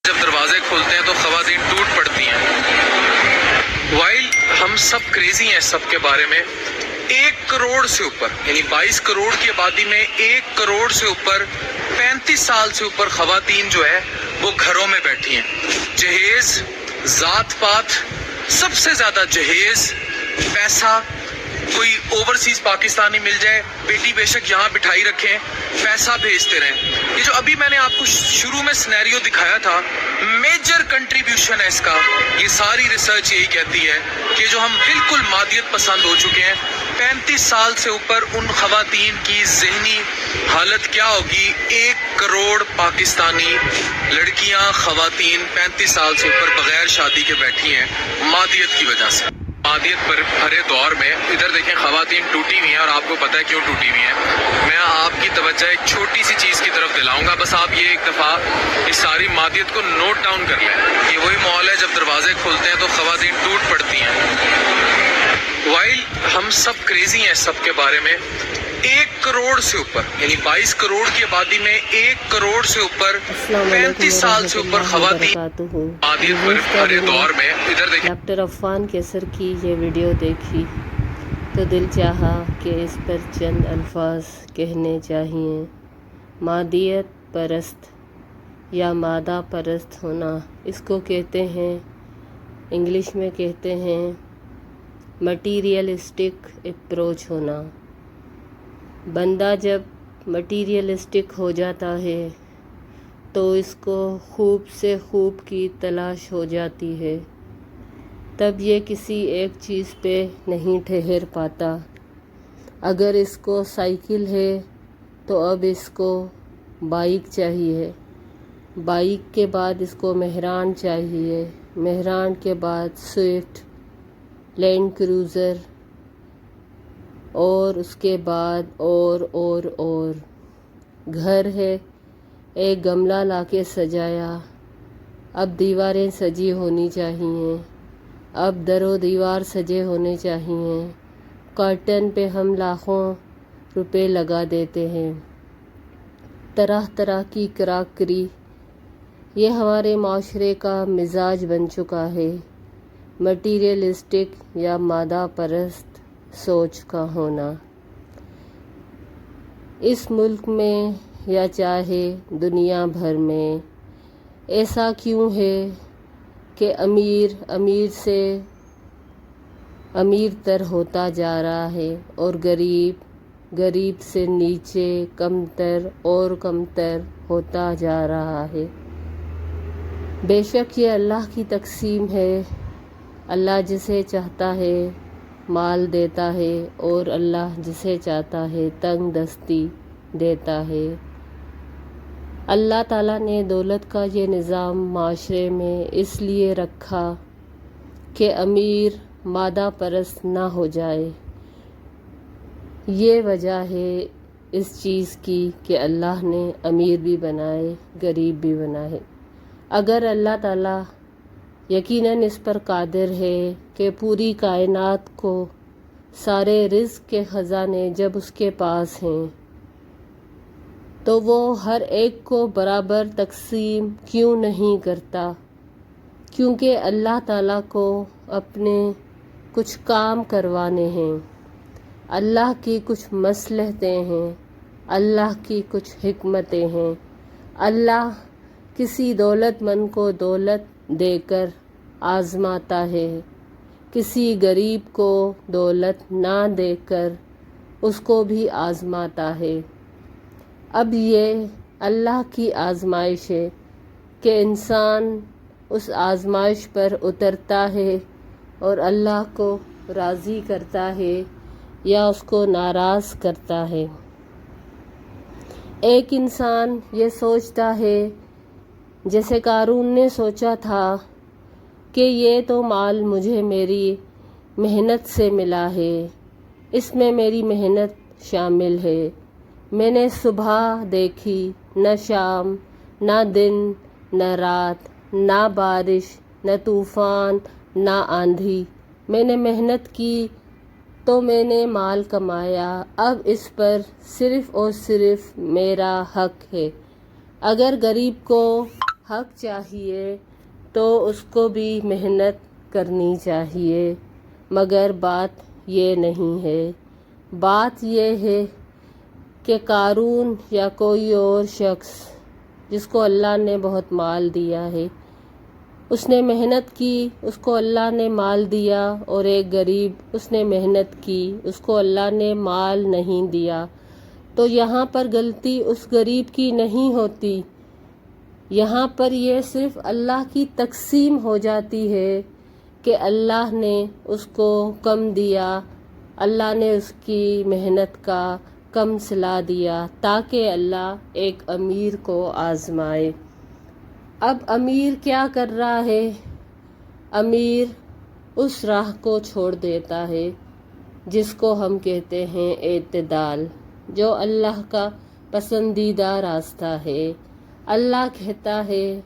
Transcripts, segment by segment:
जब दरवाजे खोलते हैं तो खवातीन टूट पड़ती हैं। वाइल हम सब क्रेजी हैं सब के बारे में, 1 करोड़ से ऊपर यानी 22 करोड़ की आबादी में 1 करोड़ से ऊपर 35 साल से ऊपर खवातीन जो है वो घरों में बैठी हैं। जहेज, जात पात, सबसे ज्यादा जहेज, पैसा, कोई ओवरसीज पाकिस्तानी मिल जाए, बेटी बेशक यहाँ बिठाई रखें, पैसा भेजते रहें। ये जो अभी मैंने आपको शुरू में सिनेरियो दिखाया था, मेजर कंट्रीब्यूशन है इसका। ये सारी रिसर्च यही कहती है कि जो हम बिल्कुल मादियत पसंद हो चुके हैं, 35 साल से ऊपर उन खवातीन की ज़हनी हालत क्या होगी। 1 करोड़ पाकिस्तानी लड़कियां, खवातीन 35 साल से ऊपर बगैर शादी के बैठी हैं मादियत की वजह से। मादियत पर भरे दौर में इधर देखें खवातीन टूटी हुई हैं, और आपको पता है क्यों टूटी हुई हैं। मैं आपकी तवज्जो एक छोटी सी चीज़ की तरफ दिलाऊंगा, बस आप ये एक दफ़ा इस सारी मादियत को नोट डाउन कर लें। ये वही माहौल है जब दरवाजे खोलते हैं तो खवातीन टूट पड़ती हैं। वाइल हम सब क्रेजी हैं सब के बारे में, 1 करोड़ से ऊपर यानी 22 करोड़ की आबादी में 1 करोड़ से ऊपर 35 साल से ऊपर खवातीन मादियत पर भरे दौर में इधर देखें। डॉक्टर अफ़ान कैसर की ये वीडियो देखी तो दिल चाहा कि इस पर चंद अल्फाज कहने चाहिए। मादियत परस्त या मादा परस्त होना, इसको कहते हैं, इंग्लिश में कहते हैं मटीरियलिस्टिक अप्रोच होना। बंदा जब मटीरियलिस्टिक हो जाता है तो इसको खूब से खूब की तलाश हो जाती है, तब ये किसी एक चीज़ पे नहीं ठहर पाता। अगर इसको साइकिल है तो अब इसको बाइक चाहिए, बाइक के बाद इसको मेहरान चाहिए, मेहरान के बाद स्विफ्ट, लैंड क्रूज़र, और उसके बाद और घर है, एक गमला लाके सजाया, अब दीवारें सजी होनी चाहिए, अब दरो दीवार सजे होने चाहिए, कर्टन पे हम लाखों रुपए लगा देते हैं, तरह तरह की कराकरी। ये हमारे माशरे का मिजाज बन चुका है, मटीरियलिस्टिक या मादा परस्त सोच का होना। इस मुल्क में या चाहे दुनिया भर में ऐसा क्यों है कि अमीर अमीर से अमीर तर होता जा रहा है और गरीब गरीब से नीचे कमतर और कमतर होता जा रहा है। बेशक ये अल्लाह की तकसीम है, अल्लाह जिसे चाहता है माल देता है और अल्लाह जिसे चाहता है तंग दस्ती देता है। अल्लाह ताला ने दौलत का ये निज़ाम माशरे में इसलिए रखा कि अमीर मादा परस्त ना हो जाए। ये वजह है इस चीज़ की कि अल्लाह ने अमीर भी बनाए, गरीब भी बनाए। अगर अल्लाह ताला यकीनन इस पर कादिर है कि पूरी कायनात को सारे रिज़्क़ के ख़ज़ाने जब उसके पास हैं तो वो हर एक को बराबर तकसीम क्यों नहीं करता? क्योंकि अल्लाह ताला को अपने कुछ काम करवाने हैं, अल्लाह की कुछ मसलहतें हैं, अल्लाह की कुछ हिकमतें हैं। अल्लाह किसी दौलतमंद को दौलत देकर आज़माता है, किसी गरीब को दौलत ना देकर उसको भी आज़माता है। अब ये अल्लाह की आज़माइश है कि इंसान उस आज़माइश पर उतरता है और अल्लाह को राज़ी करता है या उसको नाराज़ करता है। एक इंसान ये सोचता है, जैसे कारून ने सोचा था कि ये तो माल मुझे मेरी मेहनत से मिला है, इसमें मेरी मेहनत शामिल है। मैंने सुबह देखी, न शाम, न दिन, न रात, न बारिश, न तूफ़ान, न आंधी। मैंने मेहनत की तो मैंने माल कमाया, अब इस पर सिर्फ़ और सिर्फ मेरा हक है। अगर गरीब को حق چاہیے تو اس کو بھی محنت کرنی چاہیے، مگر بات یہ نہیں ہے۔ بات یہ ہے کہ قارون یا کوئی اور شخص جس کو اللہ نے بہت مال دیا ہے، اس نے محنت کی، اس کو اللہ نے مال دیا، اور ایک غریب اس نے محنت کی، اس کو اللہ نے مال نہیں دیا، تو یہاں پر غلطی اس غریب کی نہیں ہوتی، یہاں پر یہ صرف اللہ کی تقسیم ہو جاتی ہے کہ اللہ نے اس کو کم دیا، اللہ نے اس کی محنت کا کم صلہ دیا تاکہ اللہ ایک امیر کو آزمائے۔ اب امیر کیا کر رہا ہے؟ امیر اس راہ کو چھوڑ دیتا ہے جس کو ہم کہتے ہیں اعتدال، جو اللہ کا پسندیدہ راستہ ہے۔ اللہ کہتا ہے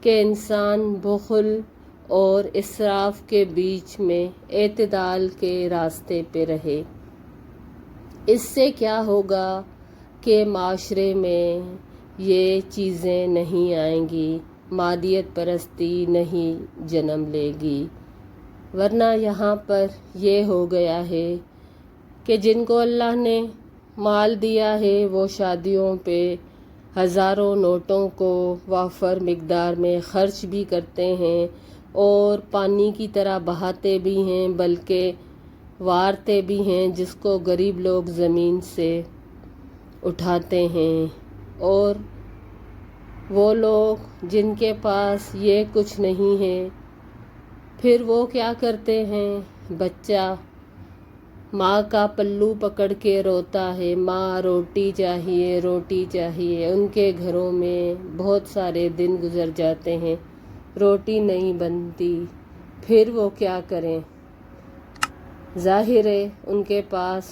کہ انسان بخل اور اسراف کے بیچ میں اعتدال کے راستے پہ رہے۔ اس سے کیا ہوگا کہ معاشرے میں یہ چیزیں نہیں آئیں گی، مادیت پرستی نہیں جنم لے گی، ورنہ یہاں پر یہ ہو گیا ہے کہ جن کو اللہ نے مال دیا ہے وہ شادیوں پہ ہزاروں نوٹوں کو وافر مقدار میں خرچ بھی کرتے ہیں اور پانی کی طرح بہاتے بھی ہیں، بلکہ وارتے بھی ہیں، جس کو غریب لوگ زمین سے اٹھاتے ہیں۔ اور وہ لوگ جن کے پاس یہ کچھ نہیں ہے، پھر وہ کیا کرتے ہیں؟ بچہ ماں کا پلو پکڑ کے روتا ہے، ماں روٹی چاہیے، روٹی چاہیے۔ ان کے گھروں میں بہت سارے دن گزر جاتے ہیں، روٹی نہیں بنتی، پھر وہ کیا کریں؟ ظاہر ہے ان کے پاس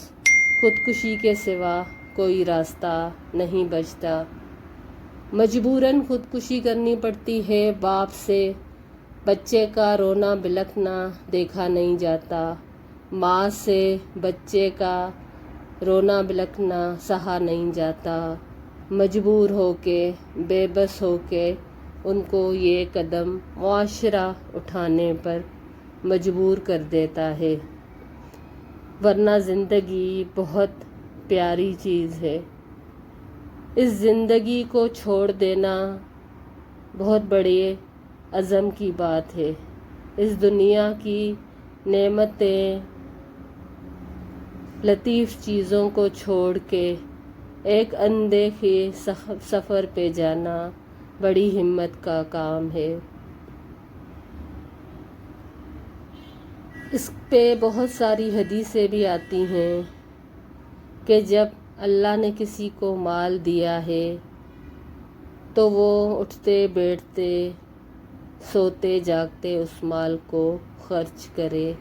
خودکشی کے سوا کوئی راستہ نہیں بچتا، مجبوراً خودکشی کرنی پڑتی ہے۔ باپ سے بچے کا رونا بلکنا دیکھا نہیں جاتا، ماں سے بچے کا رونا بلکنا سہا نہیں جاتا، مجبور ہو کے، بے بس ہو کے ان کو یہ قدم معاشرہ اٹھانے پر مجبور کر دیتا ہے، ورنہ زندگی بہت پیاری چیز ہے۔ اس زندگی کو چھوڑ دینا بہت بڑے عزم کی بات ہے۔ اس دنیا کی نعمتیں، لطیف چیزوں کو چھوڑ کے ایک اندیکھے سفر پہ جانا بڑی ہمت کا کام ہے۔ اس پہ بہت ساری حدیثیں بھی آتی ہیں کہ جب اللہ نے کسی کو مال دیا ہے تو وہ اٹھتے بیٹھتے سوتے جاگتے اس مال کو خرچ کرے،